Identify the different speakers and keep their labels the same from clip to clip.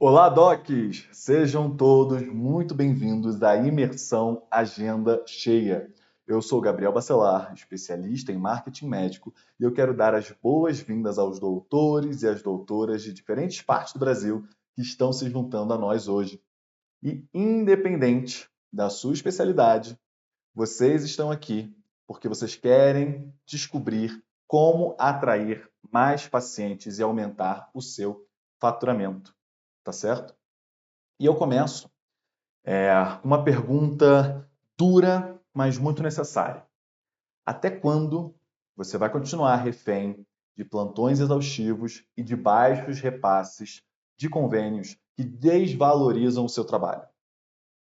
Speaker 1: Olá, docs! Sejam todos muito bem-vindos à imersão Agenda Cheia. Eu sou Gabriel Bacelar, especialista em marketing médico, e eu quero dar as boas-vindas aos doutores e às doutoras de diferentes partes do Brasil que estão se juntando a nós hoje. E, independente da sua especialidade, vocês estão aqui porque vocês querem descobrir como atrair mais pacientes e aumentar o seu faturamento. Tá certo? E eu começo com uma pergunta dura, mas muito necessária. Até quando você vai continuar refém de plantões exaustivos e de baixos repasses de convênios que desvalorizam o seu trabalho?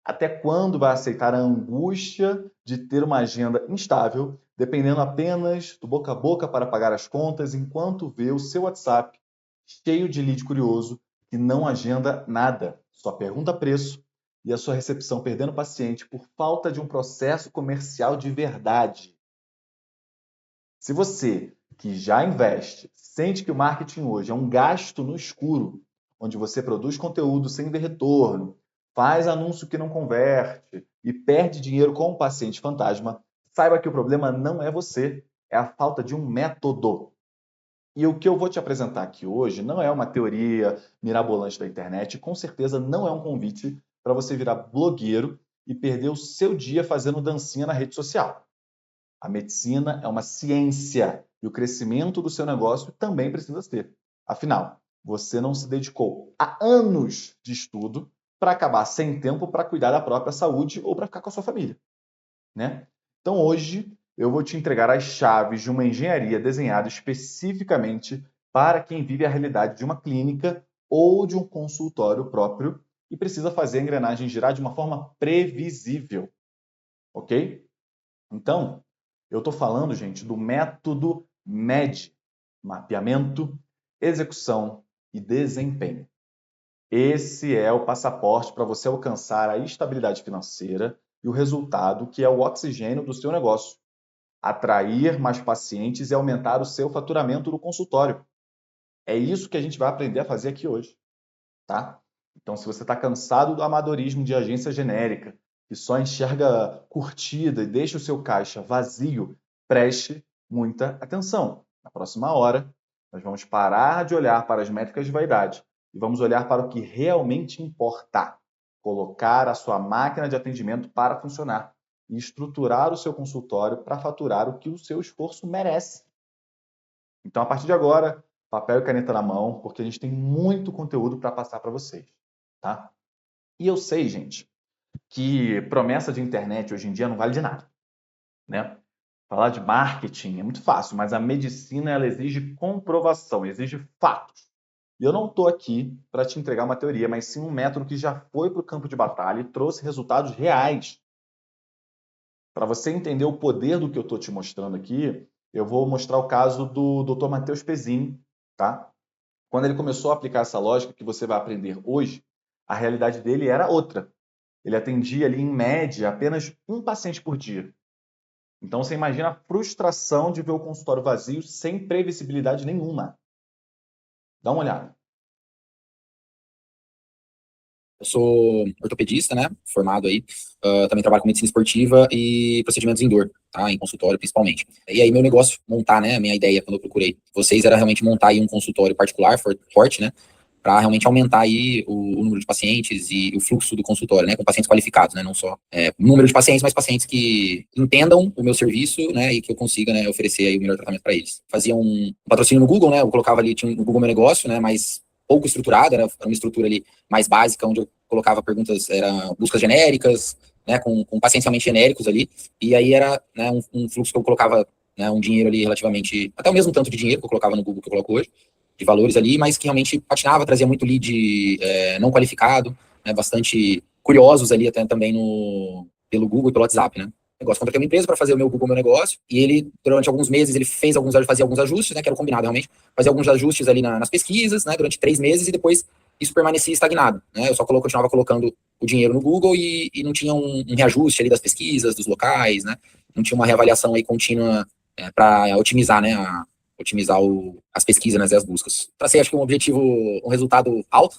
Speaker 1: Até quando vai aceitar a angústia de ter uma agenda instável, dependendo apenas do boca a boca para pagar as contas, enquanto vê o seu WhatsApp cheio de lead curioso que não agenda nada, só pergunta preço e a sua recepção perdendo paciente por falta de um processo comercial de verdade? Se você, que já investe, sente que o marketing hoje é um gasto no escuro, onde você produz conteúdo sem ver retorno, faz anúncio que não converte e perde dinheiro com o paciente fantasma, saiba que o problema não é você, é a falta de um método. E o que eu vou te apresentar aqui hoje não é uma teoria mirabolante da internet, com certeza não é um convite para você virar blogueiro e perder o seu dia fazendo dancinha na rede social. A medicina é uma ciência e o crescimento do seu negócio também precisa ter. Afinal, você não se dedicou a anos de estudo para acabar sem tempo para cuidar da própria saúde ou para ficar com a sua família, né? Então hoje eu vou te entregar as chaves de uma engenharia desenhada especificamente para quem vive a realidade de uma clínica ou de um consultório próprio e precisa fazer a engrenagem girar de uma forma previsível, ok? Então, eu estou falando, gente, do método MED, mapeamento, execução e desempenho. Esse é o passaporte para você alcançar a estabilidade financeira e o resultado que é o oxigênio do seu negócio. Atrair mais pacientes e aumentar o seu faturamento no consultório. É isso que a gente vai aprender a fazer aqui hoje, tá? Então, se você está cansado do amadorismo de agência genérica, que só enxerga curtida e deixa o seu caixa vazio, preste muita atenção. Na próxima hora, nós vamos parar de olhar para as métricas de vaidade e vamos olhar para o que realmente importa. Colocar a sua máquina de atendimento para funcionar e estruturar o seu consultório para faturar o que o seu esforço merece. Então, a partir de agora, papel e caneta na mão, porque a gente tem muito conteúdo para passar para vocês, tá? E eu sei, gente, que promessa de internet hoje em dia não vale de nada, né? Falar de marketing é muito fácil, mas a medicina ela exige comprovação, exige fatos. E eu não estou aqui para te entregar uma teoria, mas sim um método que já foi para o campo de batalha e trouxe resultados reais. Para você entender o poder do que eu estou te mostrando aqui, eu vou mostrar o caso do Dr. Matheus Pezzini, tá? Quando ele começou a aplicar essa lógica que você vai aprender hoje, a realidade dele era outra. Ele atendia ali, em média, apenas um paciente por dia. Então, você imagina a frustração de ver o consultório vazio sem previsibilidade nenhuma. Dá uma olhada.
Speaker 2: Eu sou ortopedista, né? Formado aí. Também trabalho com medicina esportiva e procedimentos em dor, tá? Em consultório, principalmente. E aí, meu negócio, montar, né? A minha ideia, quando eu procurei vocês, era realmente montar aí um consultório particular, forte, né? Para realmente aumentar aí o número de pacientes e o fluxo do consultório, né? Com pacientes qualificados, né? Não só número de pacientes, mas pacientes que entendam o meu serviço, né? E que eu consiga, né? Oferecer aí o melhor tratamento para eles. Fazia um patrocínio no Google, né? Eu colocava ali, tinha no Google Meu Negócio, né? Mas pouco estruturada, era uma estrutura ali mais básica, onde eu colocava perguntas, era buscas genéricas, né, com pacientes realmente genéricos ali, e aí era, né, um fluxo que eu colocava, né, um dinheiro ali relativamente, até o mesmo tanto de dinheiro que eu colocava no Google que eu coloco hoje, de valores ali, mas que realmente patinava, trazia muito lead não qualificado, né, bastante curiosos ali até também pelo Google e pelo WhatsApp, né. Negócio, contratei uma empresa para fazer o meu Google Meu Negócio, e ele, durante alguns meses, ele fazia alguns ajustes, né, que era o combinado realmente, fazia alguns ajustes ali nas pesquisas, né, durante 3 meses, e depois isso permanecia estagnado, né, eu só continuava colocando o dinheiro no Google e não tinha um reajuste ali das pesquisas, dos locais, né, não tinha uma reavaliação aí contínua para otimizar, né, otimizar as pesquisas, né, e as buscas. Tracei, acho que um resultado alto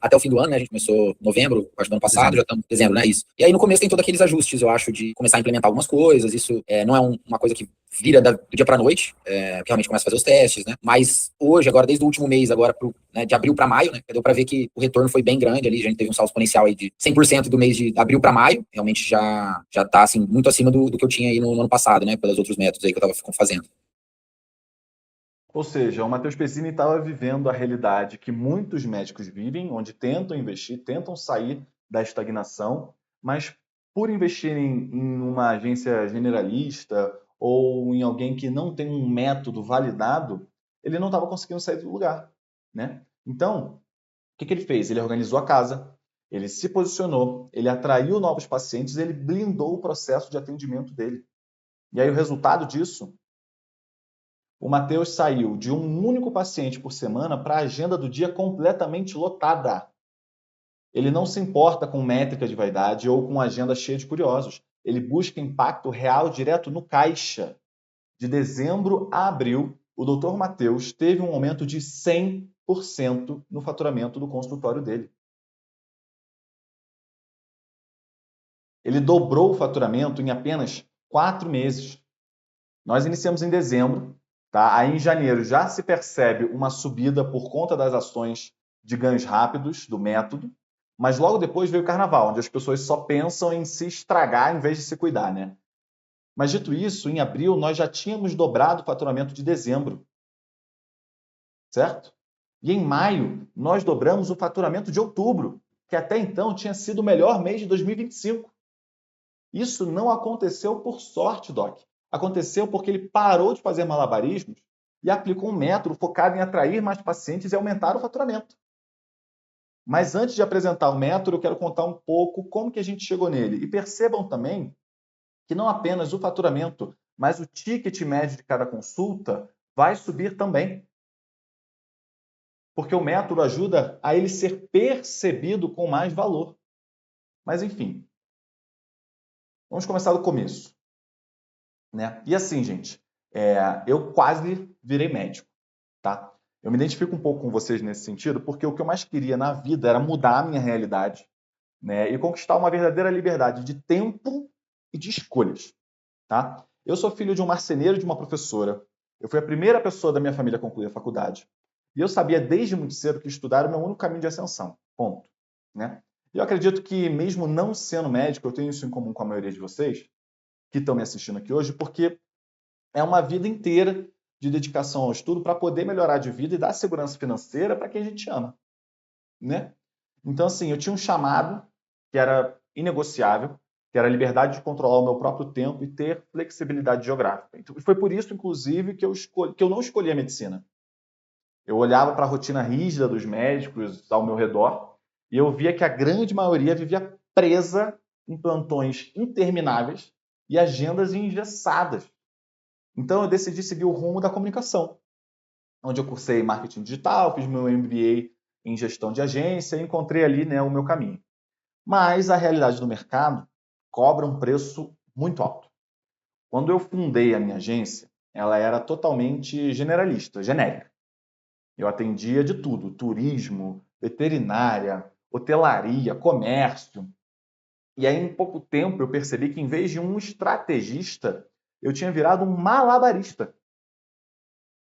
Speaker 2: até o fim do ano, né? A gente começou em novembro, acho do ano passado, já estamos em dezembro, né? Isso. E aí no começo tem todos aqueles ajustes, eu acho, de começar a implementar algumas coisas. Isso não é uma coisa que vira do dia pra noite, que realmente começa a fazer os testes, né? Mas hoje, agora, desde o último mês, agora de abril para maio, né? Deu para ver que o retorno foi bem grande ali. A gente teve um salto exponencial aí de 100% do mês de abril para maio. Realmente já tá, assim, muito acima do que eu tinha aí no ano passado, né? Pelos outros métodos aí que eu estava fazendo.
Speaker 1: Ou seja, o Matheus Pezzini estava vivendo a realidade que muitos médicos vivem, onde tentam investir, tentam sair da estagnação, mas por investirem em uma agência generalista ou em alguém que não tem um método validado, ele não estava conseguindo sair do lugar, né? Então, o que ele fez? Ele organizou a casa, ele se posicionou, ele atraiu novos pacientes, ele blindou o processo de atendimento dele. E aí o resultado disso, o Matheus saiu de um único paciente por semana para a agenda do dia completamente lotada. Ele não se importa com métrica de vaidade ou com agenda cheia de curiosos. Ele busca impacto real direto no caixa. De dezembro a abril, o Dr. Matheus teve um aumento de 100% no faturamento do consultório dele. Ele dobrou o faturamento em apenas 4 meses. Nós iniciamos em dezembro, tá? Aí em janeiro já se percebe uma subida por conta das ações de ganhos rápidos do método, mas logo depois veio o carnaval, onde as pessoas só pensam em se estragar em vez de se cuidar, né? Mas dito isso, em abril nós já tínhamos dobrado o faturamento de dezembro, certo? E em maio nós dobramos o faturamento de outubro, que até então tinha sido o melhor mês de 2025. Isso não aconteceu por sorte, Doc. Aconteceu porque ele parou de fazer malabarismos e aplicou um método focado em atrair mais pacientes e aumentar o faturamento. Mas antes de apresentar o método, eu quero contar um pouco como que a gente chegou nele. E percebam também que não apenas o faturamento, mas o ticket médio de cada consulta vai subir também. Porque o método ajuda a ele ser percebido com mais valor. Mas enfim, vamos começar do começo. Né? E assim, gente, eu quase virei médico, tá? Eu me identifico um pouco com vocês nesse sentido, porque o que eu mais queria na vida era mudar a minha realidade, né? E conquistar uma verdadeira liberdade de tempo e de escolhas, tá? Eu sou filho de um marceneiro e de uma professora. Eu fui a primeira pessoa da minha família a concluir a faculdade. E eu sabia desde muito cedo que estudar era o meu único caminho de ascensão. Ponto. Né? E eu acredito que, mesmo não sendo médico, eu tenho isso em comum com a maioria de vocês que estão me assistindo aqui hoje, porque é uma vida inteira de dedicação ao estudo para poder melhorar de vida e dar segurança financeira para quem a gente ama, né? Então, assim, eu tinha um chamado que era inegociável, que era a liberdade de controlar o meu próprio tempo e ter flexibilidade geográfica. Então, foi por isso, inclusive, que eu não escolhi a medicina. Eu olhava para a rotina rígida dos médicos ao meu redor e eu via que a grande maioria vivia presa em plantões intermináveis e agendas engessadas. Então, eu decidi seguir o rumo da comunicação, onde eu cursei marketing digital, fiz meu MBA em gestão de agência e encontrei ali, né, o meu caminho. Mas a realidade do mercado cobra um preço muito alto. Quando eu fundei a minha agência, ela era totalmente generalista, genérica. Eu atendia de tudo: turismo, veterinária, hotelaria, comércio. E aí, em pouco tempo, eu percebi que, em vez de um estrategista, eu tinha virado um malabarista.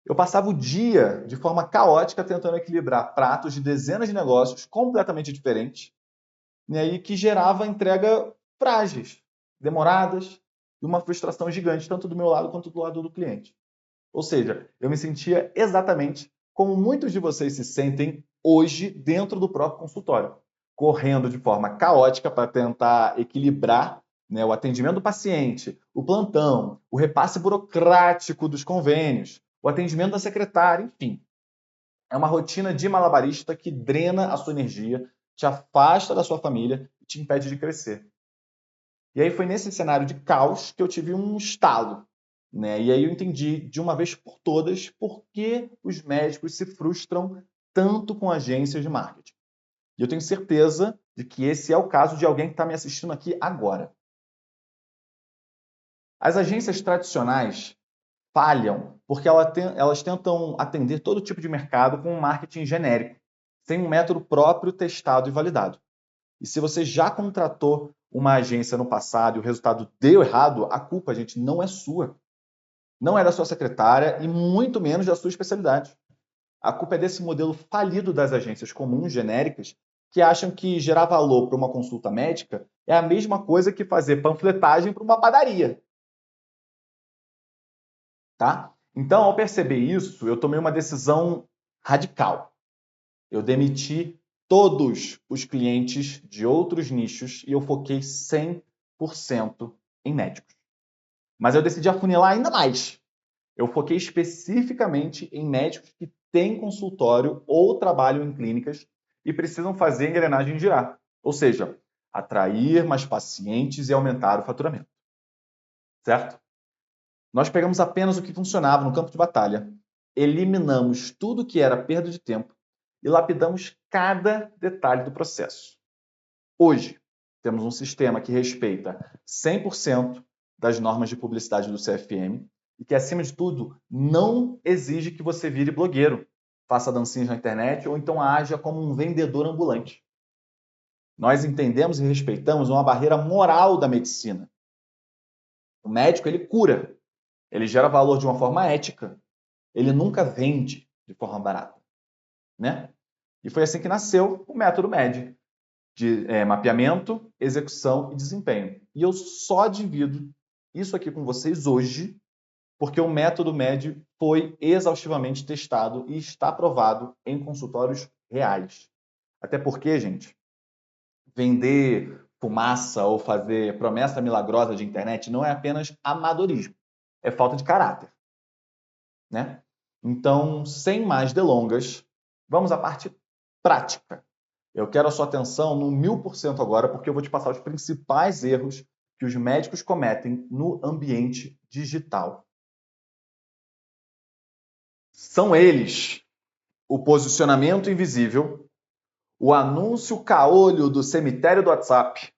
Speaker 1: Eu passava o dia de forma caótica tentando equilibrar pratos de dezenas de negócios completamente diferentes, né, e que gerava entrega frágeis, demoradas e uma frustração gigante, tanto do meu lado quanto do lado do cliente. Ou seja, eu me sentia exatamente como muitos de vocês se sentem hoje dentro do próprio consultório, correndo de forma caótica para tentar equilibrar, né, o atendimento do paciente, o plantão, o repasse burocrático dos convênios, o atendimento da secretária, enfim. É uma rotina de malabarista que drena a sua energia, te afasta da sua família e te impede de crescer. E aí foi nesse cenário de caos que eu tive um estalo, né? E aí eu entendi de uma vez por todas por que os médicos se frustram tanto com agências de marketing. E eu tenho certeza de que esse é o caso de alguém que está me assistindo aqui agora. As agências tradicionais falham porque elas tentam atender todo tipo de mercado com um marketing genérico, sem um método próprio testado e validado. E se você já contratou uma agência no passado e o resultado deu errado, a culpa, gente, não é sua. Não é da sua secretária e muito menos da sua especialidade. A culpa é desse modelo falido das agências comuns, genéricas, que acham que gerar valor para uma consulta médica é a mesma coisa que fazer panfletagem para uma padaria. Tá? Então, ao perceber isso, eu tomei uma decisão radical. Eu demiti todos os clientes de outros nichos e eu foquei 100% em médicos. Mas eu decidi afunilar ainda mais. Eu foquei especificamente em médicos que têm consultório ou trabalham em clínicas e precisam fazer a engrenagem girar. Ou seja, atrair mais pacientes e aumentar o faturamento. Certo? Nós pegamos apenas o que funcionava no campo de batalha, eliminamos tudo que era perda de tempo e lapidamos cada detalhe do processo. Hoje, temos um sistema que respeita 100% das normas de publicidade do CFM e que, acima de tudo, não exige que você vire blogueiro, faça dancinhas na internet ou então haja como um vendedor ambulante. Nós entendemos e respeitamos uma barreira moral da medicina. O médico, ele cura, ele gera valor de uma forma ética, ele nunca vende de forma barata, né? E foi assim que nasceu o método MED, de mapeamento, execução e desempenho. E eu só divido isso aqui com vocês hoje, porque o método MED foi exaustivamente testado e está aprovado em consultórios reais. Até porque, gente, vender fumaça ou fazer promessa milagrosa de internet não é apenas amadorismo, é falta de caráter, né? Então, sem mais delongas, vamos à parte prática. Eu quero a sua atenção no 1000% agora, porque eu vou te passar os principais erros que os médicos cometem no ambiente digital. São eles: o posicionamento invisível, o anúncio caolho do cemitério do WhatsApp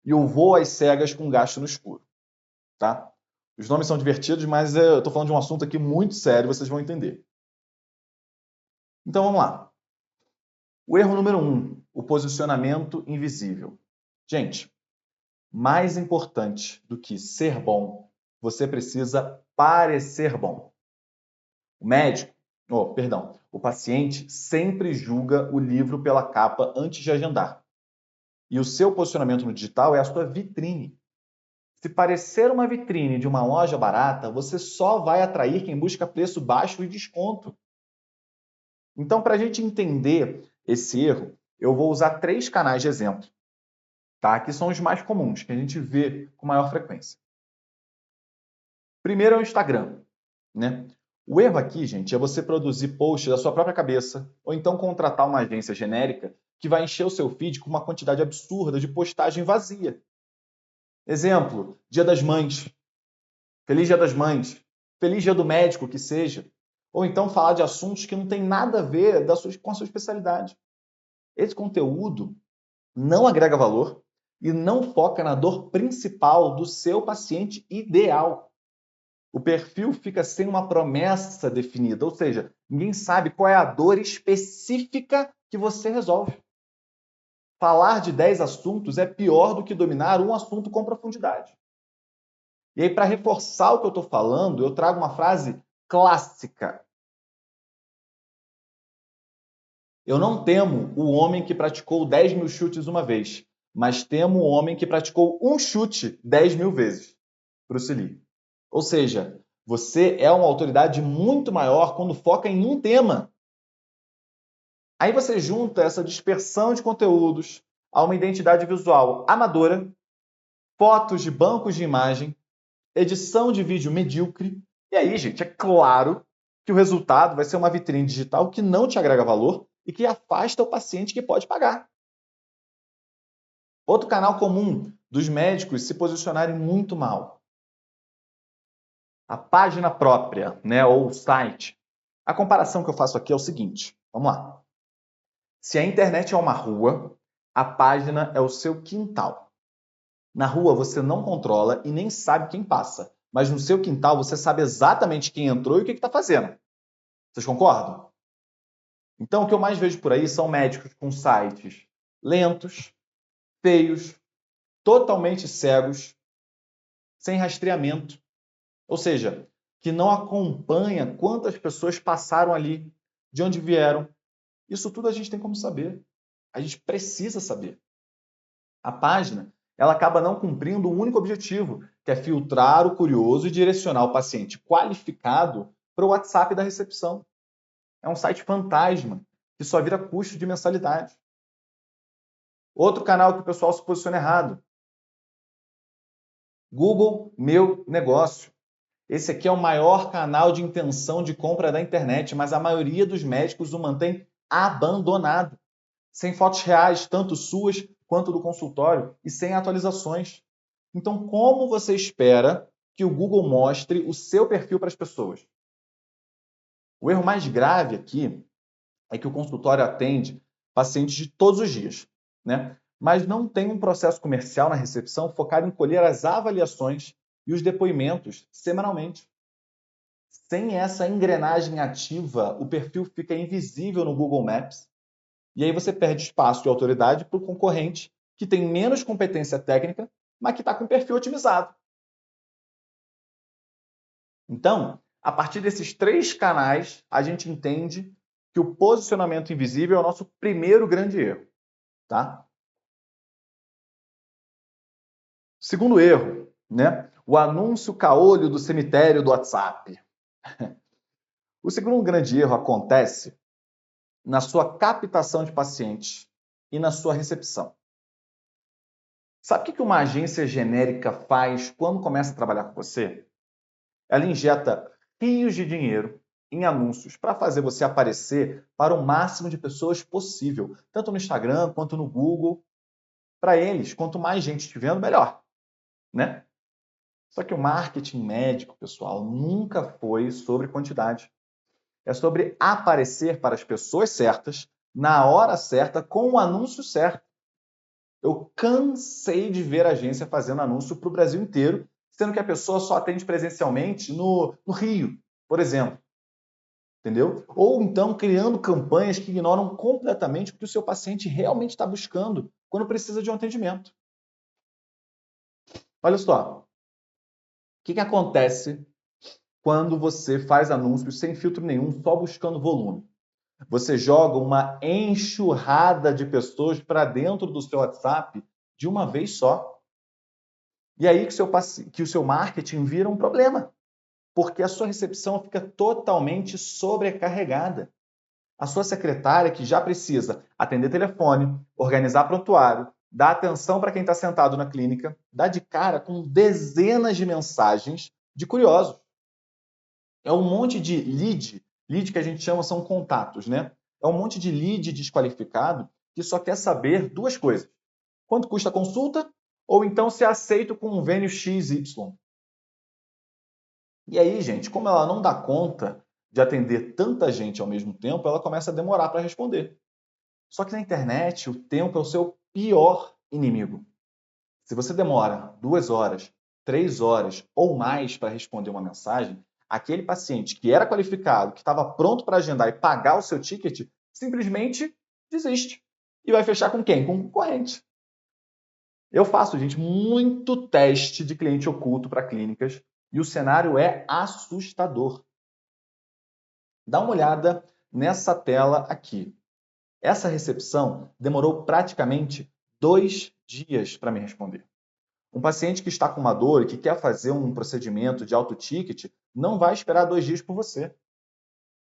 Speaker 1: e o voo às cegas com gasto no escuro. Tá? Os nomes são divertidos, mas eu estou falando de um assunto aqui muito sério, vocês vão entender. Então vamos lá. O erro número 1, o posicionamento invisível. Gente, mais importante do que ser bom, você precisa parecer bom. O paciente sempre julga o livro pela capa antes de agendar. E o seu posicionamento no digital é a sua vitrine. Se parecer uma vitrine de uma loja barata, você só vai atrair quem busca preço baixo e desconto. Então, para a gente entender esse erro, eu vou usar 3 canais de exemplo, tá? Que são os mais comuns, que a gente vê com maior frequência. Primeiro é o Instagram, né? O erro aqui, gente, é você produzir posts da sua própria cabeça ou então contratar uma agência genérica que vai encher o seu feed com uma quantidade absurda de postagem vazia. Exemplo, Dia das Mães. Feliz Dia das Mães. Feliz Dia do Médico, que seja. Ou então falar de assuntos que não tem nada a ver com a sua especialidade. Esse conteúdo não agrega valor e não foca na dor principal do seu paciente ideal. O perfil fica sem uma promessa definida, ou seja, ninguém sabe qual é a dor específica que você resolve. Falar de 10 assuntos é pior do que dominar um assunto com profundidade. E aí, para reforçar o que eu estou falando, eu trago uma frase clássica. Eu não temo o homem que praticou 10 mil chutes uma vez, mas temo o homem que praticou um chute 10 mil vezes. Bruce Lee. Ou seja, você é uma autoridade muito maior quando foca em um tema. Aí você junta essa dispersão de conteúdos a uma identidade visual amadora, fotos de bancos de imagem, edição de vídeo medíocre. E aí, gente, é claro que o resultado vai ser uma vitrine digital que não te agrega valor e que afasta o paciente que pode pagar. Outro canal comum dos médicos se posicionarem muito mal. A página própria, né, ou o site. A comparação que eu faço aqui é o seguinte, vamos lá. Se a internet é uma rua, a página é o seu quintal. Na rua você não controla e nem sabe quem passa, mas no seu quintal você sabe exatamente quem entrou e o que está fazendo. Vocês concordam? Então, o que eu mais vejo por aí são médicos com sites lentos, feios, totalmente cegos, sem rastreamento. Ou seja, que não acompanha quantas pessoas passaram ali, de onde vieram. Isso tudo a gente tem como saber. A gente precisa saber. A página, ela acaba não cumprindo um único objetivo, que é filtrar o curioso e direcionar o paciente qualificado para o WhatsApp da recepção. É um site fantasma, que só vira custo de mensalidade. Outro canal que o pessoal se posiciona errado. Google Meu Negócio. Esse aqui é o maior canal de intenção de compra da internet, mas a maioria dos médicos o mantém abandonado, sem fotos reais, tanto suas quanto do consultório, e sem atualizações. Então, como você espera que o Google mostre o seu perfil para as pessoas? O erro mais grave aqui é que o consultório atende pacientes de todos os dias, né? Mas não tem um processo comercial na recepção focado em colher as avaliações e os depoimentos semanalmente. Sem essa engrenagem ativa, o perfil fica invisível no Google Maps e aí você perde espaço e autoridade para o concorrente que tem menos competência técnica, mas que está com o perfil otimizado. Então, a partir desses 3 canais, a gente entende que o posicionamento invisível é o nosso primeiro grande erro. Tá? Segundo erro, né? O anúncio caolho do cemitério do WhatsApp. O segundo grande erro acontece na sua captação de pacientes e na sua recepção. Sabe o que uma agência genérica faz quando começa a trabalhar com você? Ela injeta rios de dinheiro em anúncios para fazer você aparecer para o máximo de pessoas possível, tanto no Instagram quanto no Google. Para eles, quanto mais gente te vendo, melhor, né? Só que o marketing médico, pessoal, nunca foi sobre quantidade. É sobre aparecer para as pessoas certas, na hora certa, com o anúncio certo. Eu cansei de ver a agência fazendo anúncio para o Brasil inteiro, sendo que a pessoa só atende presencialmente no Rio, por exemplo. Entendeu? Ou então criando campanhas que ignoram completamente o que o seu paciente realmente está buscando quando precisa de um atendimento. Olha só, o que acontece quando você faz anúncios sem filtro nenhum, só buscando volume? Você joga uma enxurrada de pessoas para dentro do seu WhatsApp de uma vez só. E aí que o seu marketing vira um problema, porque a sua recepção fica totalmente sobrecarregada. A sua secretária, que já precisa atender telefone, organizar prontuário, dar atenção para quem está sentado na clínica, dá de cara com dezenas de mensagens de curiosos. É um monte de lead que a gente chama são contatos, né? É um monte de lead desqualificado que só quer saber 2 coisas. Quanto custa a consulta? Ou então se é aceito com um convênio XY. E aí, gente, como ela não dá conta de atender tanta gente ao mesmo tempo, ela começa a demorar para responder. Só que na internet, o tempo é o seu pior inimigo. Se você demora 2 horas, 3 horas ou mais para responder uma mensagem, aquele paciente que era qualificado, que estava pronto para agendar e pagar o seu ticket, simplesmente desiste. E vai fechar com quem? Com o concorrente. Eu faço, gente, muito teste de cliente oculto para clínicas e o cenário é assustador. Dá uma olhada nessa tela aqui. Essa recepção demorou praticamente 2 dias para me responder. Um paciente que está com uma dor e que quer fazer um procedimento de alto ticket não vai esperar 2 dias por você.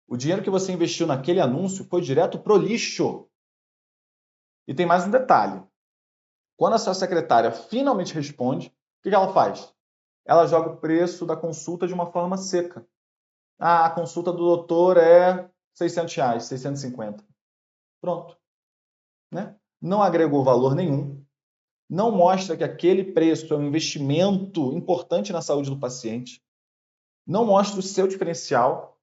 Speaker 1: O dinheiro que você investiu naquele anúncio foi direto pro lixo. E tem mais um detalhe. Quando a sua secretária finalmente responde, o que ela faz? Ela joga o preço da consulta de uma forma seca. Ah, a consulta do doutor é R$ 600, 650. Pronto. Né? Não agregou valor nenhum. Não mostra que aquele preço é um investimento importante na saúde do paciente. Não mostra o seu diferencial.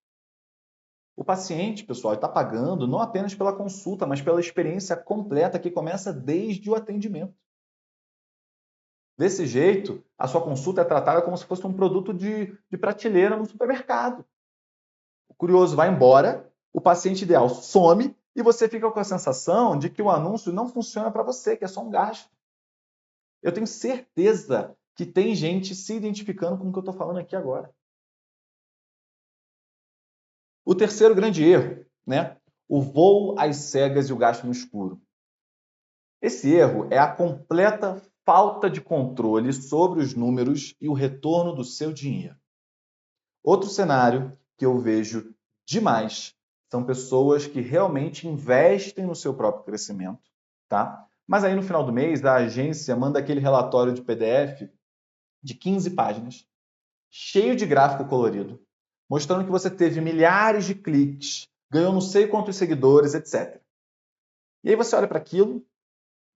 Speaker 1: O paciente, pessoal, está pagando não apenas pela consulta, mas pela experiência completa que começa desde o atendimento. Desse jeito, a sua consulta é tratada como se fosse um produto de prateleira no supermercado. O curioso vai embora, o paciente ideal some e você fica com a sensação de que o anúncio não funciona para você, que é só um gasto. Eu tenho certeza que tem gente se identificando com o que eu estou falando aqui agora. O terceiro grande erro, né? O voo às cegas e o gasto no escuro. Esse erro é a completa falta de controle sobre os números e o retorno do seu dinheiro. Outro cenário que eu vejo demais são pessoas que realmente investem no seu próprio crescimento, tá? Mas aí no final do mês a agência manda aquele relatório de PDF de 15 páginas, cheio de gráfico colorido, mostrando que você teve milhares de cliques, ganhou não sei quantos seguidores, etc. E aí você olha para aquilo,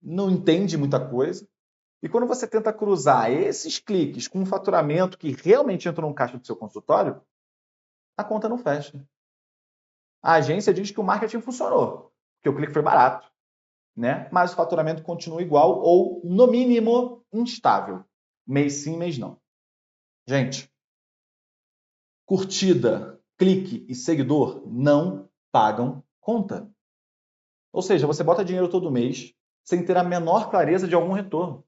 Speaker 1: não entende muita coisa, e quando você tenta cruzar esses cliques com um faturamento que realmente entrou no caixa do seu consultório, a conta não fecha. A agência diz que o marketing funcionou, que o clique foi barato, né? Mas o faturamento continua igual ou, no mínimo, instável. Mês sim, mês não. Gente, curtida, clique e seguidor não pagam conta. Ou seja, você bota dinheiro todo mês sem ter a menor clareza de algum retorno.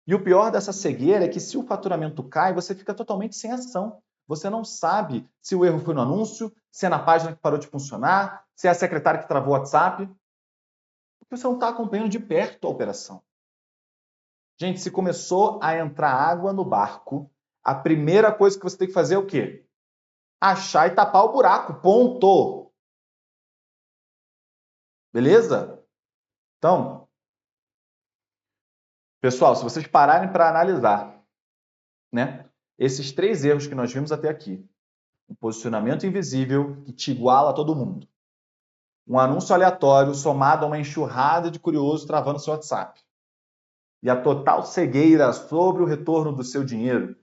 Speaker 1: E o pior dessa cegueira é que se o faturamento cai, você fica totalmente sem ação. Você não sabe se o erro foi no anúncio, se é na página que parou de funcionar, se é a secretária que travou o WhatsApp. Porque você não está acompanhando de perto a operação. Gente, se começou a entrar água no barco, a primeira coisa que você tem que fazer é o quê? Achar e tapar o buraco. Ponto. Beleza? Então, pessoal, se vocês pararem para analisar, né, esses 3 erros que nós vimos até aqui, um posicionamento invisível que te iguala a todo mundo, um anúncio aleatório somado a uma enxurrada de curiosos travando seu WhatsApp, e a total cegueira sobre o retorno do seu dinheiro,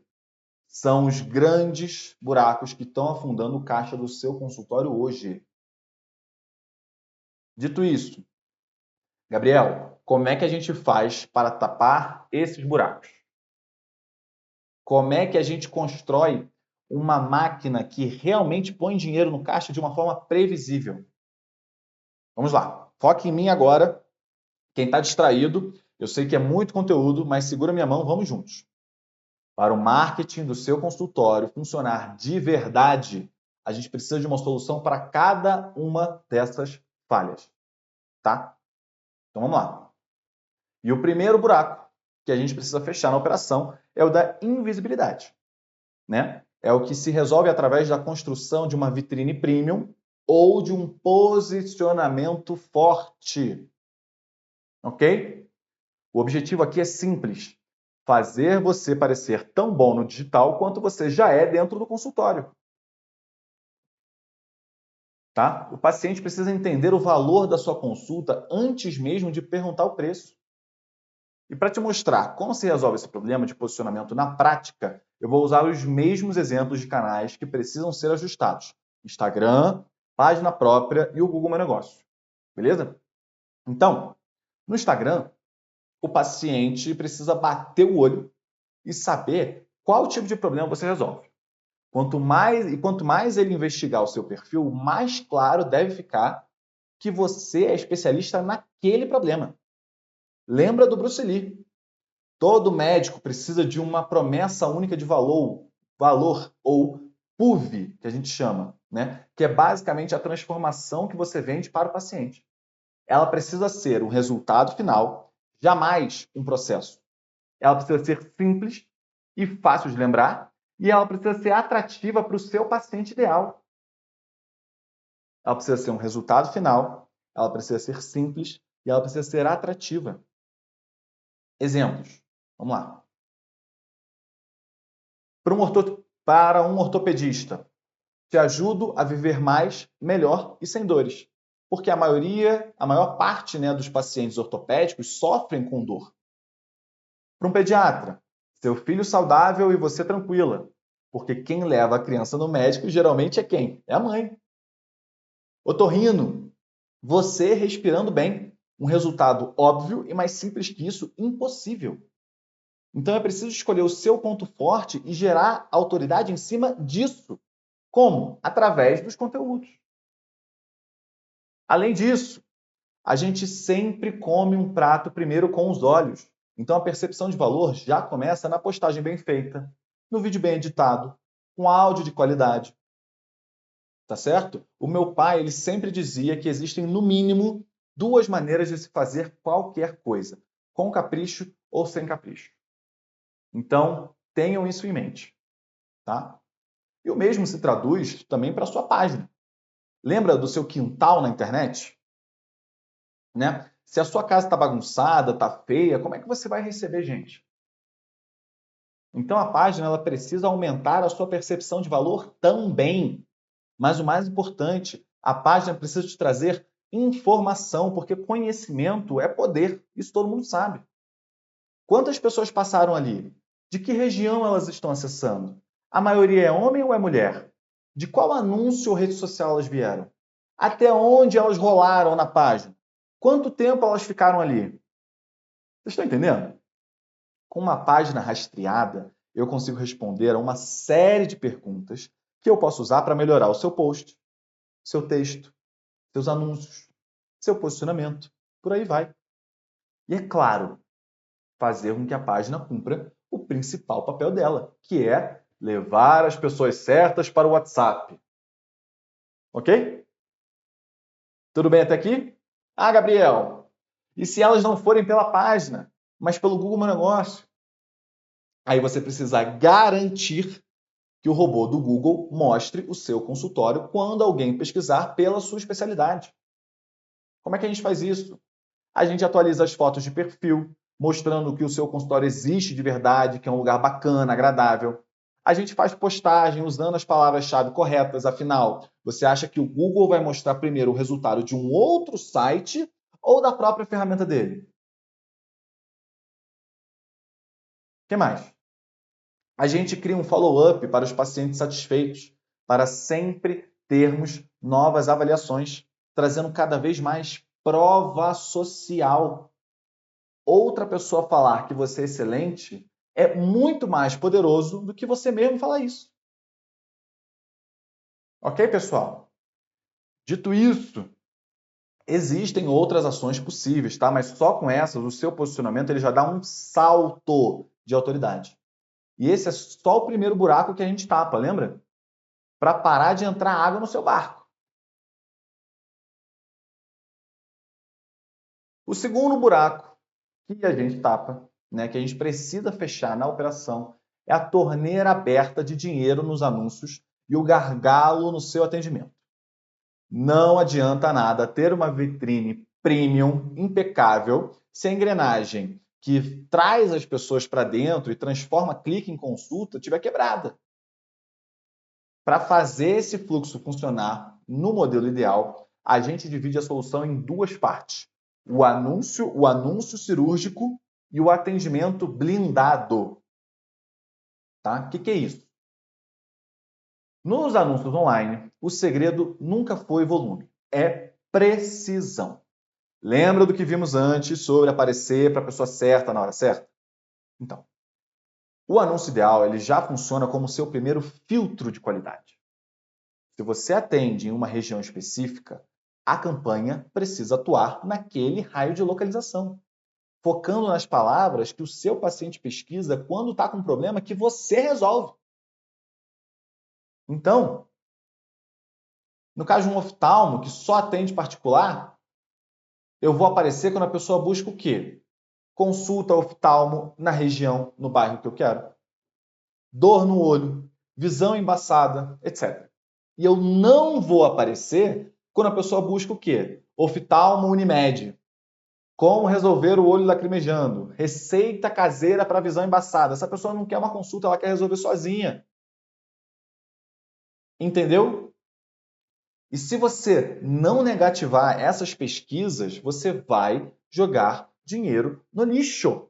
Speaker 1: são os grandes buracos que estão afundando o caixa do seu consultório hoje. Dito isso, Gabriel, como é que a gente faz para tapar esses buracos? Como é que a gente constrói uma máquina que realmente põe dinheiro no caixa de uma forma previsível? Vamos lá, foque em mim agora. Quem está distraído, eu sei que é muito conteúdo, mas segura minha mão, vamos juntos. Para o marketing do seu consultório funcionar de verdade, a gente precisa de uma solução para cada uma dessas falhas, tá? Então vamos lá. E o primeiro buraco que a gente precisa fechar na operação é o da invisibilidade, né? É o que se resolve através da construção de uma vitrine premium ou de um posicionamento forte, ok? O objetivo aqui é simples: fazer você parecer tão bom no digital quanto você já é dentro do consultório. Tá? O paciente precisa entender o valor da sua consulta antes mesmo de perguntar o preço. E para te mostrar como se resolve esse problema de posicionamento na prática, eu vou usar os mesmos exemplos de canais que precisam ser ajustados: Instagram, página própria e o Google Meu Negócio. Beleza? Então, no Instagram, o paciente precisa bater o olho e saber qual tipo de problema você resolve. Quanto mais ele investigar o seu perfil, mais claro deve ficar que você é especialista naquele problema. Lembra do Bruce Lee? Todo médico precisa de uma promessa única de valor ou PUV, que a gente chama, né? Que é basicamente a transformação que você vende para o paciente. Ela precisa ser um resultado final, jamais um processo. Ela precisa ser simples e fácil de lembrar, e ela precisa ser atrativa para o seu paciente ideal. Ela precisa ser um resultado final, ela precisa ser simples e ela precisa ser atrativa. Exemplos. Vamos lá. Para um ortopedista, te ajudo a viver mais, melhor e sem dores. Porque a maior parte, né, dos pacientes ortopédicos sofrem com dor. Para um pediatra, seu filho saudável e você tranquila. Porque quem leva a criança no médico geralmente é quem? É a mãe. Otorrino, você respirando bem. Um resultado óbvio e mais simples que isso, impossível. Então é preciso escolher o seu ponto forte e gerar autoridade em cima disso. Como? Através dos conteúdos. Além disso, a gente sempre come um prato primeiro com os olhos. Então a percepção de valor já começa na postagem bem feita, no vídeo bem editado, com áudio de qualidade. Tá certo? O meu pai, ele sempre dizia que existem no mínimo 2 maneiras de se fazer qualquer coisa, com capricho ou sem capricho. Então, tenham isso em mente, tá? E o mesmo se traduz também para a sua página. Lembra do seu quintal na internet? Né? Se a sua casa está bagunçada, está feia, como é que você vai receber gente? Então a página ela precisa aumentar a sua percepção de valor também. Mas o mais importante, a página precisa te trazer informação, porque conhecimento é poder. Isso todo mundo sabe. Quantas pessoas passaram ali? De que região elas estão acessando? A maioria é homem ou é mulher? De qual anúncio ou rede social elas vieram? Até onde elas rolaram na página? Quanto tempo elas ficaram ali? Vocês estão entendendo? Com uma página rastreada, eu consigo responder a uma série de perguntas que eu posso usar para melhorar o seu post, seu texto, seus anúncios, seu posicionamento, por aí vai. E é claro, fazer com que a página cumpra o principal papel dela, que é levar as pessoas certas para o WhatsApp. Ok? Tudo bem até aqui? Ah, Gabriel, e se elas não forem pela página, mas pelo Google Meu Negócio? Aí você precisa garantir que o robô do Google mostre o seu consultório quando alguém pesquisar pela sua especialidade. Como é que a gente faz isso? A gente atualiza as fotos de perfil, mostrando que o seu consultório existe de verdade, que é um lugar bacana, agradável. A gente faz postagem usando as palavras-chave corretas, afinal, você acha que o Google vai mostrar primeiro o resultado de um outro site ou da própria ferramenta dele? O que mais? A gente cria um follow-up para os pacientes satisfeitos, para sempre termos novas avaliações, trazendo cada vez mais prova social. Outra pessoa falar que você é excelente é muito mais poderoso do que você mesmo falar isso. Ok, pessoal? Dito isso, existem outras ações possíveis, tá? Mas só com essas, o seu posicionamento ele já dá um salto de autoridade. E esse é só o primeiro buraco que a gente tapa, lembra? Para parar de entrar água no seu barco. O segundo buraco que a gente tapa, né, que a gente precisa fechar na operação, é a torneira aberta de dinheiro nos anúncios e o gargalo no seu atendimento. Não adianta nada ter uma vitrine premium, impecável, se a engrenagem que traz as pessoas para dentro e transforma clique em consulta estiver quebrada. Para fazer esse fluxo funcionar no modelo ideal, a gente divide a solução em 2 partes. O anúncio cirúrgico e o atendimento blindado. Tá? O que é isso? Nos anúncios online, o segredo nunca foi volume, é precisão. Lembra do que vimos antes sobre aparecer para a pessoa certa na hora certa? Então, o anúncio ideal ele já funciona como seu primeiro filtro de qualidade. Se você atende em uma região específica, a campanha precisa atuar naquele raio de localização, focando nas palavras que o seu paciente pesquisa quando está com um problema que você resolve. Então, no caso de um oftalmo que só atende particular, eu vou aparecer quando a pessoa busca o quê? Consulta oftalmo na região, no bairro que eu quero. Dor no olho, visão embaçada, etc. E eu não vou aparecer quando a pessoa busca o quê? Oftalmo Unimed. Como resolver o olho lacrimejando? Receita caseira para visão embaçada. Essa pessoa não quer uma consulta, ela quer resolver sozinha. Entendeu? E se você não negativar essas pesquisas, você vai jogar dinheiro no lixo.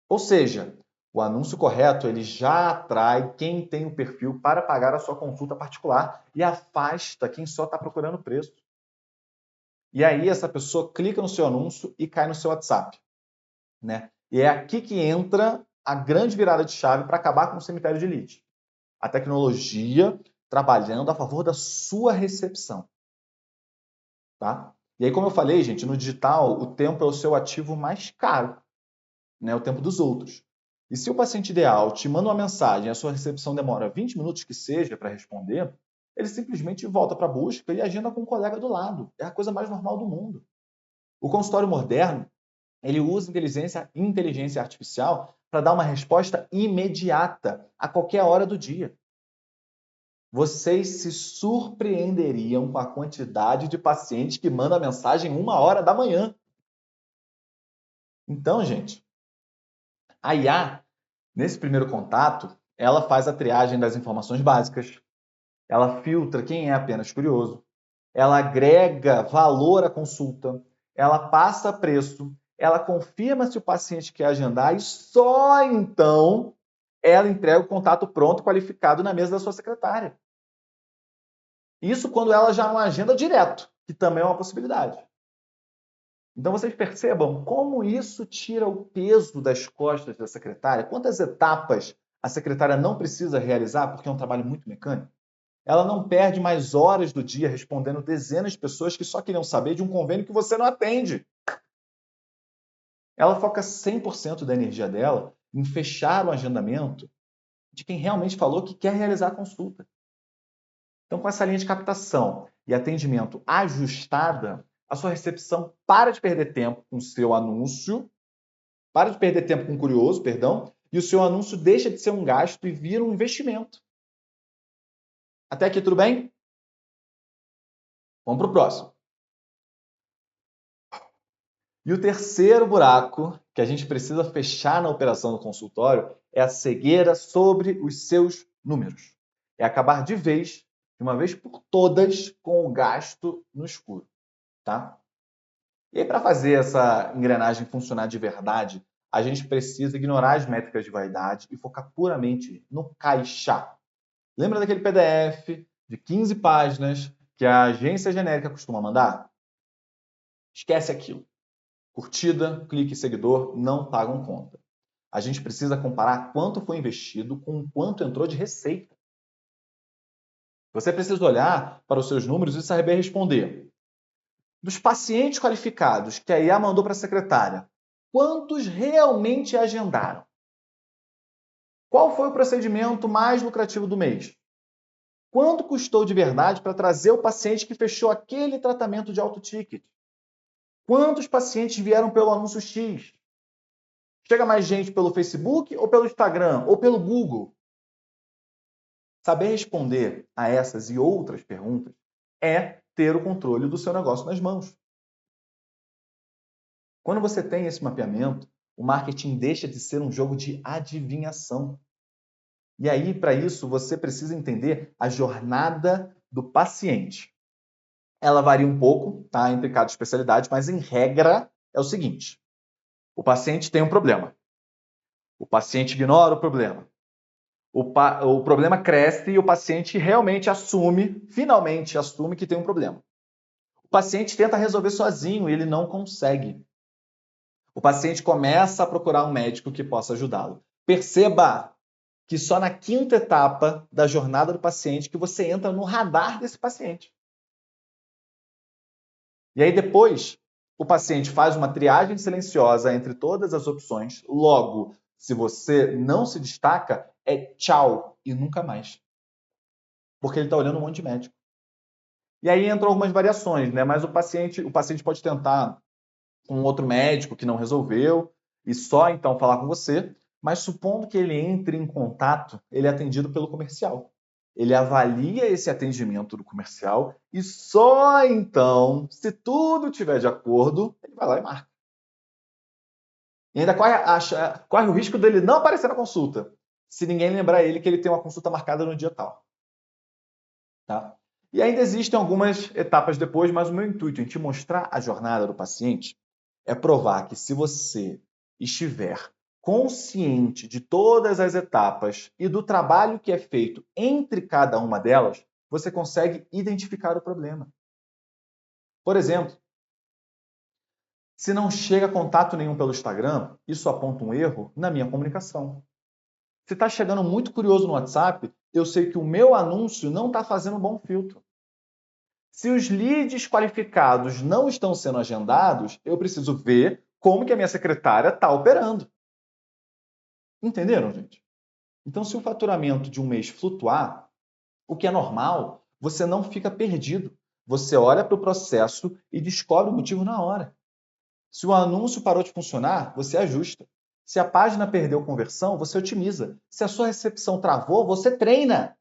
Speaker 1: Ou seja, o anúncio correto ele já atrai quem tem o perfil para pagar a sua consulta particular e afasta quem só está procurando preço. E aí essa pessoa clica no seu anúncio e cai no seu WhatsApp, né? E é aqui que entra a grande virada de chave para acabar com o cemitério de leads. A tecnologia trabalhando a favor da sua recepção. Tá? E aí, como eu falei, gente, no digital, o tempo é o seu ativo mais caro, né? O tempo dos outros. E se o paciente ideal te manda uma mensagem e a sua recepção demora 20 minutos que seja para responder, ele simplesmente volta para a busca e agenda com um colega do lado. É a coisa mais normal do mundo. O consultório moderno, ele usa inteligência artificial para dar uma resposta imediata a qualquer hora do dia. Vocês se surpreenderiam com a quantidade de pacientes que mandam mensagem 1h da manhã. Então, gente, a IA, nesse primeiro contato, ela faz a triagem das informações básicas, ela filtra quem é apenas curioso, ela agrega valor à consulta, ela passa preço, ela confirma se o paciente quer agendar e só então ela entrega o contato pronto, qualificado na mesa da sua secretária. Isso quando ela já não agenda direto, que também é uma possibilidade. Então vocês percebam como isso tira o peso das costas da secretária, quantas etapas a secretária não precisa realizar, porque é um trabalho muito mecânico. Ela não perde mais horas do dia respondendo dezenas de pessoas que só queriam saber de um convênio que você não atende. Ela foca 100% da energia dela em fechar o agendamento de quem realmente falou que quer realizar a consulta. Então, com essa linha de captação e atendimento ajustada, a sua recepção para de perder tempo com o seu anúncio, para de perder tempo com o curioso, perdão, e o seu anúncio deixa de ser um gasto e vira um investimento. Até aqui tudo bem? Vamos para o próximo. E o terceiro buraco que a gente precisa fechar na operação do consultório é a cegueira sobre os seus números. É acabar de uma vez por todas, com o gasto no escuro. Tá? E aí, para fazer essa engrenagem funcionar de verdade, a gente precisa ignorar as métricas de vaidade e focar puramente no caixa. Lembra daquele PDF de 15 páginas que a agência genérica costuma mandar? Esquece aquilo. Curtida, clique e seguidor não pagam conta. A gente precisa comparar quanto foi investido com quanto entrou de receita. Você precisa olhar para os seus números e saber responder. Dos pacientes qualificados que a IA mandou para a secretária, quantos realmente agendaram? Qual foi o procedimento mais lucrativo do mês? Quanto custou de verdade para trazer o paciente que fechou aquele tratamento de alto ticket? Quantos pacientes vieram pelo anúncio X? Chega mais gente pelo Facebook ou pelo Instagram ou pelo Google? Saber responder a essas e outras perguntas é ter o controle do seu negócio nas mãos. Quando você tem esse mapeamento, o marketing deixa de ser um jogo de adivinhação. E aí, para isso, você precisa entender a jornada do paciente. Ela varia um pouco, tá, entre cada especialidade, mas em regra é o seguinte: o paciente tem um problema. O paciente ignora o problema. O problema cresce e o paciente realmente finalmente assume que tem um problema. O paciente tenta resolver sozinho e ele não consegue. O paciente começa a procurar um médico que possa ajudá-lo. Perceba que só na quinta etapa da jornada do paciente que você entra no radar desse paciente. E aí depois, o paciente faz uma triagem silenciosa entre todas as opções. Logo, se você não se destaca, é tchau e nunca mais. Porque ele está olhando um monte de médico. E aí entram algumas variações, né? Mas o paciente pode tentar com outro médico que não resolveu e só então falar com você. Mas supondo que ele entre em contato, ele é atendido pelo comercial. Ele avalia esse atendimento do comercial e só então, se tudo estiver de acordo, ele vai lá e marca. E ainda corre o risco dele não aparecer na consulta, se ninguém lembrar ele que ele tem uma consulta marcada no dia tal. Tá? E ainda existem algumas etapas depois, mas o meu intuito em te mostrar a jornada do paciente é provar que se você estiver consciente de todas as etapas e do trabalho que é feito entre cada uma delas, você consegue identificar o problema. Por exemplo, Se não chega contato nenhum pelo Instagram, isso aponta um erro na minha comunicação. Se está chegando muito curioso no WhatsApp, eu sei que o meu anúncio não está fazendo um bom filtro. Se os leads qualificados não estão sendo agendados, eu preciso ver como que a minha secretária está operando. Entenderam, gente? Então, se o faturamento de um mês flutuar, o que é normal, você não fica perdido. Você olha para o processo e descobre o motivo na hora. Se o anúncio parou de funcionar, você ajusta. Se a página perdeu conversão, você otimiza. Se a sua recepção travou, você treina.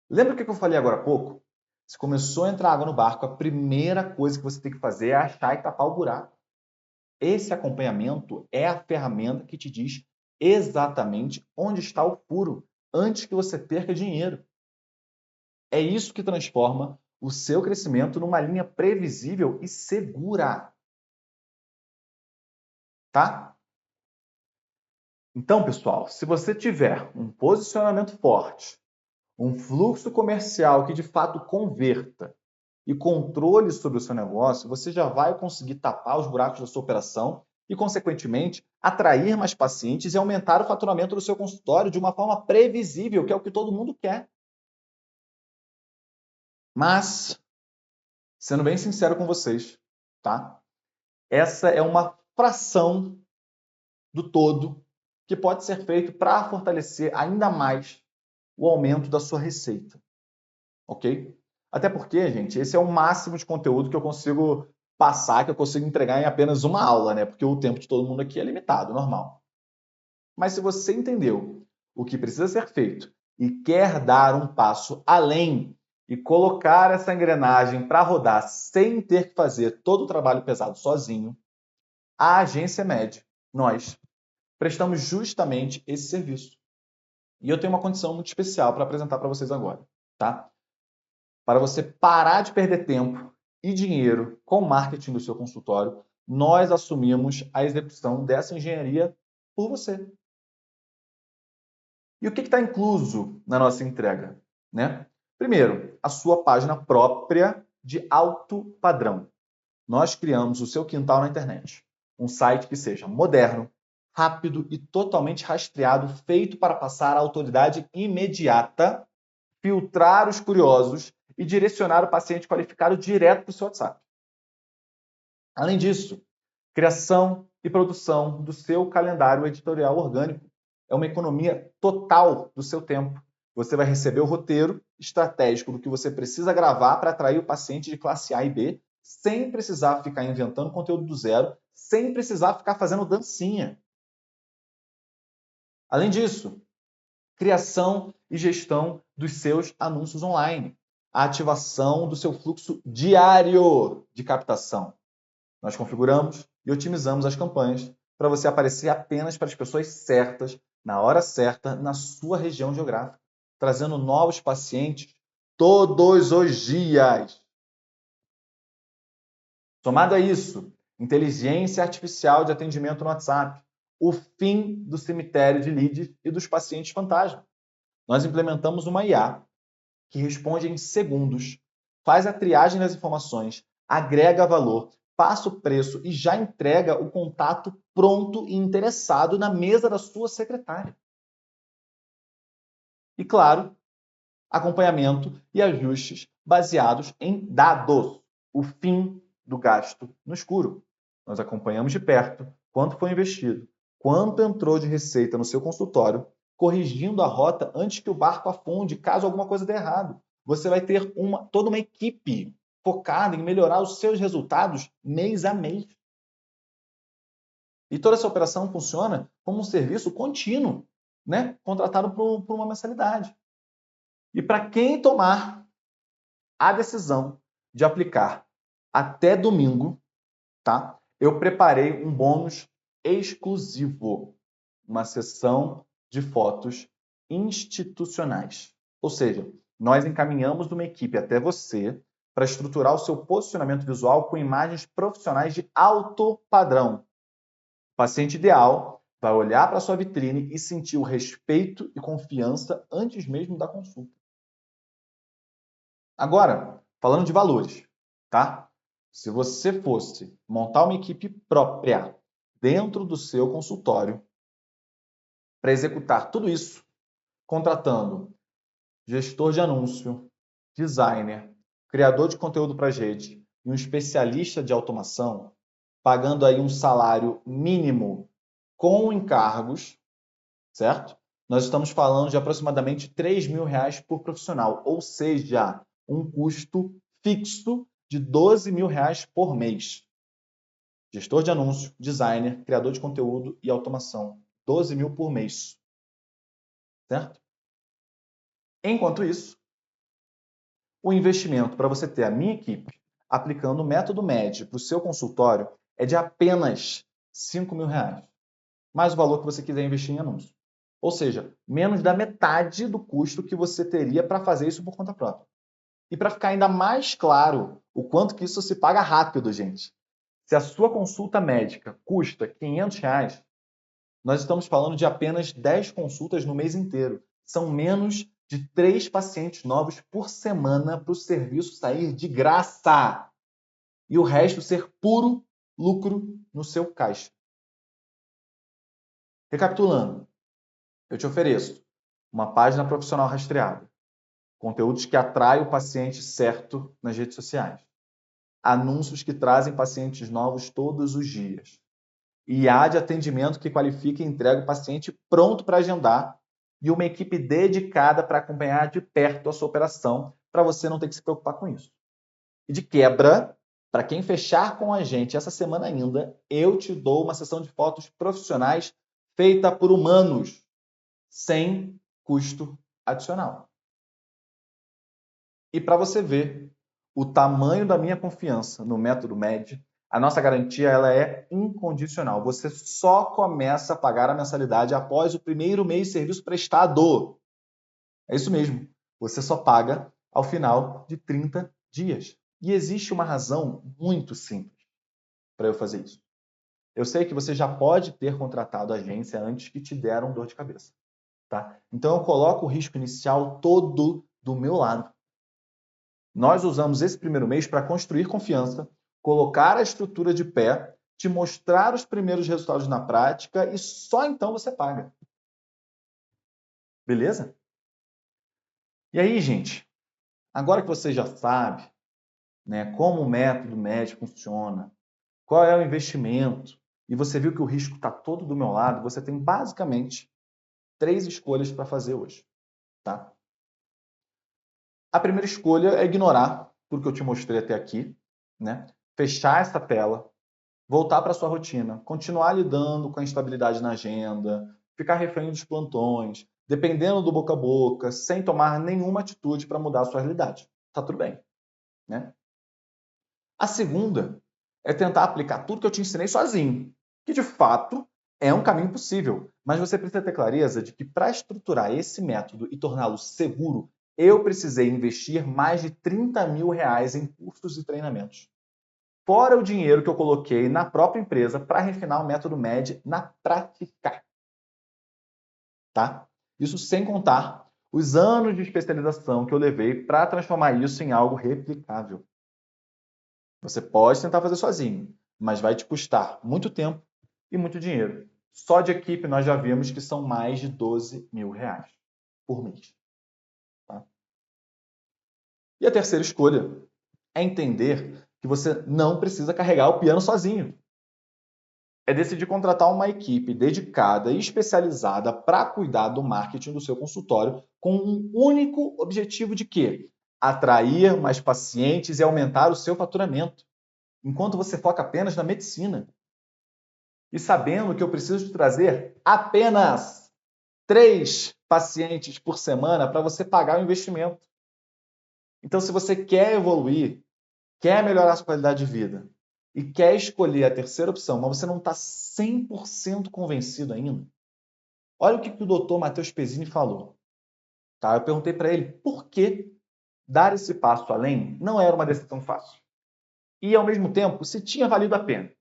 Speaker 1: Lembra o que eu falei agora há pouco? Se começou a entrar água no barco, a primeira coisa que você tem que fazer é achar e tapar o buraco. Esse acompanhamento é a ferramenta que te diz exatamente onde está o furo, antes que você perca dinheiro. É isso que transforma o seu crescimento numa linha previsível e segura. Tá? Então, pessoal, se você tiver um posicionamento forte, um fluxo comercial que de fato converta e controle sobre o seu negócio, você já vai conseguir tapar os buracos da sua operação e, consequentemente, atrair mais pacientes e aumentar o faturamento do seu consultório de uma forma previsível, que é o que todo mundo quer. Mas, sendo bem sincero com vocês, tá? Essa é uma fração do todo que pode ser feito para fortalecer ainda mais o aumento da sua receita, ok? Até porque, gente, esse é o máximo de conteúdo que eu consigo passar, que eu consigo entregar em apenas uma aula, né? Porque o tempo de todo mundo aqui é limitado, normal. Mas se você entendeu o que precisa ser feito e quer dar um passo além e colocar essa engrenagem para rodar sem ter que fazer todo o trabalho pesado sozinho, a Agência Med, nós, prestamos justamente esse serviço. E eu tenho uma condição muito especial para apresentar para vocês agora, tá? Para você parar de perder tempo e dinheiro com o marketing do seu consultório, nós assumimos a execução dessa engenharia por você. E o que está incluso na nossa entrega? Né? Primeiro, a sua página própria de alto padrão. Nós criamos o seu quintal na internet. Um site que seja moderno, rápido e totalmente rastreado, feito para passar a autoridade imediata, filtrar os curiosos e direcionar o paciente qualificado direto para o seu WhatsApp. Além disso, criação e produção do seu calendário editorial orgânico. É uma economia total do seu tempo. Você vai receber o roteiro estratégico do que você precisa gravar para atrair o paciente de classe A e B, sem precisar ficar inventando conteúdo do zero, sem precisar ficar fazendo dancinha. Além disso, criação e gestão dos seus anúncios online. A ativação do seu fluxo diário de captação. Nós configuramos e otimizamos as campanhas para você aparecer apenas para as pessoas certas, na hora certa, na sua região geográfica, trazendo novos pacientes todos os dias. Somado a isso, inteligência artificial de atendimento no WhatsApp, o fim do cemitério de leads e dos pacientes fantasma. Nós implementamos uma IA que responde em segundos, faz a triagem das informações, agrega valor, passa o preço e já entrega o contato pronto e interessado na mesa da sua secretária. E claro, acompanhamento e ajustes baseados em dados, o fim do gasto no escuro. Nós acompanhamos de perto quanto foi investido, quanto entrou de receita no seu consultório, corrigindo a rota antes que o barco afunde, caso alguma coisa dê errado. Você vai ter toda uma equipe focada em melhorar os seus resultados mês a mês. E toda essa operação funciona como um serviço contínuo, né? Contratado por uma mensalidade. E para quem tomar a decisão de aplicar até domingo, tá? Eu preparei um bônus exclusivo, uma sessão de fotos institucionais. Ou seja, nós encaminhamos uma equipe até você para estruturar o seu posicionamento visual com imagens profissionais de alto padrão. O paciente ideal vai olhar para a sua vitrine e sentir o respeito e confiança antes mesmo da consulta. Agora, falando de valores, tá? se você fosse montar uma equipe própria dentro do seu consultório para executar tudo isso, contratando gestor de anúncio, designer, criador de conteúdo para rede e um especialista de automação, pagando aí um salário mínimo com encargos, certo? Nós estamos falando de aproximadamente R$ 3.000 por profissional, ou seja, um custo fixo de R$ 12.000 por mês. Gestor de anúncio, designer, criador de conteúdo e automação. 12 mil por mês. Certo? Enquanto isso, o investimento para você ter a minha equipe aplicando o método MED para o seu consultório é de apenas R$ 5.000, mais o valor que você quiser investir em anúncio. Ou seja, menos da metade do custo que você teria para fazer isso por conta própria. E para ficar ainda mais claro o quanto que isso se paga rápido, gente. Se a sua consulta médica custa R$ 500, nós estamos falando de apenas 10 consultas no mês inteiro. São menos de 3 pacientes novos por semana para o serviço sair de graça. E o resto ser puro lucro no seu caixa. Recapitulando, eu te ofereço uma página profissional rastreada, conteúdos que atraem o paciente certo nas redes sociais, anúncios que trazem pacientes novos todos os dias, IA de atendimento que qualifica e entrega o paciente pronto para agendar e uma equipe dedicada para acompanhar de perto a sua operação, para você não ter que se preocupar com isso. E de quebra, para quem fechar com a gente essa semana ainda, eu te dou uma sessão de fotos profissionais feita por humanos, sem custo adicional. E para você ver o tamanho da minha confiança no método MED, a nossa garantia ela é incondicional. Você só começa a pagar a mensalidade após o primeiro mês de serviço prestado. É isso mesmo. Você só paga ao final de 30 dias. E existe uma razão muito simples para eu fazer isso. Eu sei que você já pode ter contratado a agência antes que te deram dor de cabeça. Tá? Então eu coloco o risco inicial todo do meu lado. Nós usamos esse primeiro mês para construir confiança, colocar a estrutura de pé, te mostrar os primeiros resultados na prática e só então você paga. Beleza? E aí, gente, agora que você já sabe, né, como o método MED funciona, qual é o investimento, e você viu que o risco está todo do meu lado, você tem basicamente 3 escolhas para fazer hoje. Tá? A primeira escolha é ignorar tudo que eu te mostrei até aqui, né? Fechar essa tela, voltar para a sua rotina, continuar lidando com a instabilidade na agenda, ficar refém dos plantões, dependendo do boca a boca, sem tomar nenhuma atitude para mudar a sua realidade. Tá tudo bem, né? A segunda é tentar aplicar tudo que eu te ensinei sozinho, que de fato é um caminho possível, mas você precisa ter clareza de que para estruturar esse método e torná-lo seguro, eu precisei investir mais de R$ 30.000 em cursos e treinamentos. Fora o dinheiro que eu coloquei na própria empresa para refinar o método MED na prática. Tá? Isso sem contar os anos de especialização que eu levei para transformar isso em algo replicável. Você pode tentar fazer sozinho, mas vai te custar muito tempo e muito dinheiro. Só de equipe nós já vimos que são mais de R$ 12.000 por mês. Tá? E a terceira escolha é entender que você não precisa carregar o piano sozinho. É decidir contratar uma equipe dedicada e especializada para cuidar do marketing do seu consultório com um único objetivo de quê? Atrair mais pacientes e aumentar o seu faturamento, enquanto você foca apenas na medicina. E sabendo que eu preciso de trazer apenas 3 pacientes por semana para você pagar o investimento. Então, se você quer evoluir, quer melhorar a sua qualidade de vida e quer escolher a terceira opção, mas você não está 100% convencido ainda, olha o que o doutor Matheus Pezzini falou. Tá? Eu perguntei para ele por que dar esse passo além não era uma decisão fácil. E, ao mesmo tempo, se tinha valido a pena.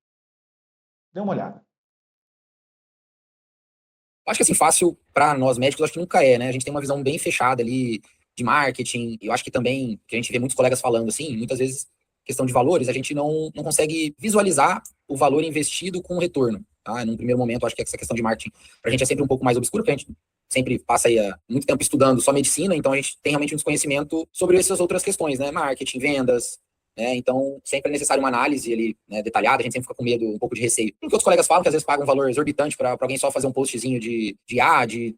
Speaker 1: Dê uma olhada.
Speaker 2: Acho que assim, fácil para nós médicos, acho que nunca é, né? A gente tem uma visão bem fechada ali de marketing. Eu acho que também, que a gente vê muitos colegas falando assim, muitas vezes questão de valores, a gente não consegue visualizar o valor investido com o retorno. Tá? Num primeiro momento, acho que essa questão de marketing para a gente é sempre um pouco mais obscura, porque a gente sempre passa aí muito tempo estudando só medicina, então a gente tem realmente um desconhecimento sobre essas outras questões, né? Marketing, vendas, né? Então sempre é necessário uma análise ali, né, detalhada, a gente sempre fica com medo, um pouco de receio. O que outros colegas falam, que às vezes pagam um valor exorbitante para alguém só fazer um postzinho de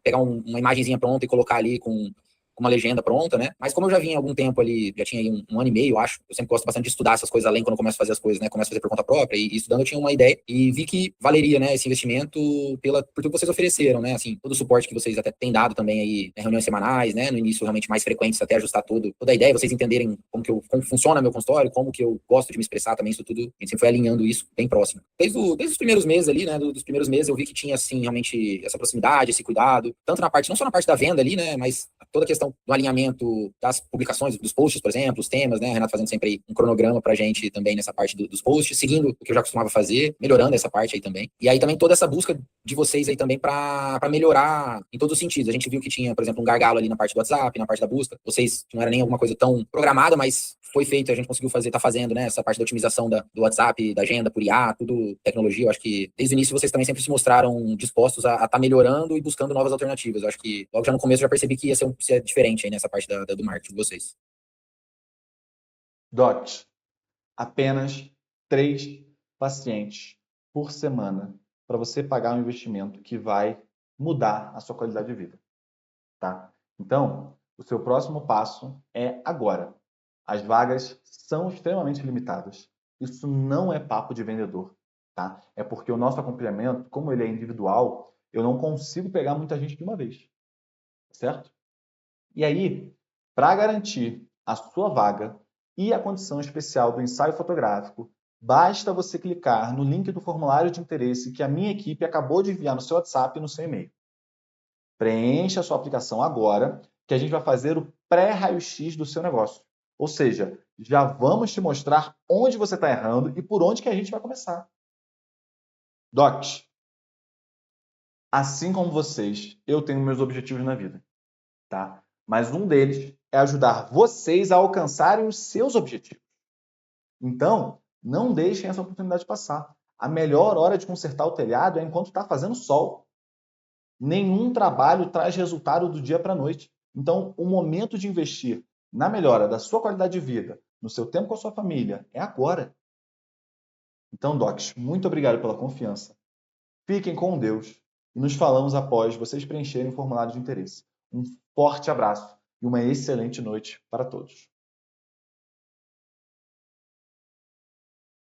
Speaker 2: pegar uma imagenzinha pronta e colocar ali com uma legenda pronta, né? Mas como eu já vinha há algum tempo ali, já tinha aí um ano e meio, acho, eu sempre gosto bastante de estudar essas coisas além quando eu começo a fazer as coisas, né? Começo a fazer por conta própria e estudando eu tinha uma ideia e vi que valeria, né, esse investimento por tudo que vocês ofereceram, né? Assim, todo o suporte que vocês até têm dado também aí, né, reuniões semanais, né? No início realmente mais frequentes até ajustar toda a ideia, vocês entenderem como funciona meu consultório, como que eu gosto de me expressar também, isso tudo, a gente sempre foi alinhando isso bem próximo. Desde os primeiros meses ali, né? Dos primeiros meses eu vi que tinha, assim, realmente essa proximidade, esse cuidado, tanto na parte, não só na parte da venda ali, né? Mas toda a questão do alinhamento das publicações, dos posts, por exemplo, os temas, né? A Renata fazendo sempre um cronograma pra gente também nessa parte dos posts, seguindo o que eu já costumava fazer, melhorando essa parte aí também. E aí também toda essa busca de vocês aí também para melhorar em todos os sentidos. A gente viu que tinha, por exemplo, um gargalo ali na parte do WhatsApp, na parte da busca. Vocês não era nem alguma coisa tão programada, mas foi feito, a gente conseguiu fazer, tá fazendo, né? Essa parte da otimização do WhatsApp, da agenda, por IA, tudo tecnologia. Eu acho que desde o início vocês também sempre se mostraram dispostos a estar melhorando e buscando novas alternativas. Eu acho que logo já no começo eu já percebi que ia ser diferente aí nessa parte do marketing de vocês.
Speaker 1: Doc, apenas 3 pacientes por semana para você pagar um investimento que vai mudar a sua qualidade de vida, tá? Então, o seu próximo passo é agora. As vagas são extremamente limitadas. Isso não é papo de vendedor, tá? É porque o nosso acompanhamento, como ele é individual, eu não consigo pegar muita gente de uma vez, certo? E aí, para garantir a sua vaga e a condição especial do ensaio fotográfico, basta você clicar no link do formulário de interesse que a minha equipe acabou de enviar no seu WhatsApp e no seu e-mail. Preencha a sua aplicação agora, que a gente vai fazer o pré-raio-x do seu negócio. Ou seja, já vamos te mostrar onde você está errando e por onde que a gente vai começar. Docs, assim como vocês, eu tenho meus objetivos na vida, tá? Mas um deles é ajudar vocês a alcançarem os seus objetivos. Então, não deixem essa oportunidade passar. A melhor hora de consertar o telhado é enquanto está fazendo sol. Nenhum trabalho traz resultado do dia para a noite. Então, o momento de investir na melhora da sua qualidade de vida, no seu tempo com a sua família, é agora. Então, Docs, muito obrigado pela confiança. Fiquem com Deus e nos falamos após vocês preencherem o formulário de interesse. Um forte abraço e uma excelente noite para todos.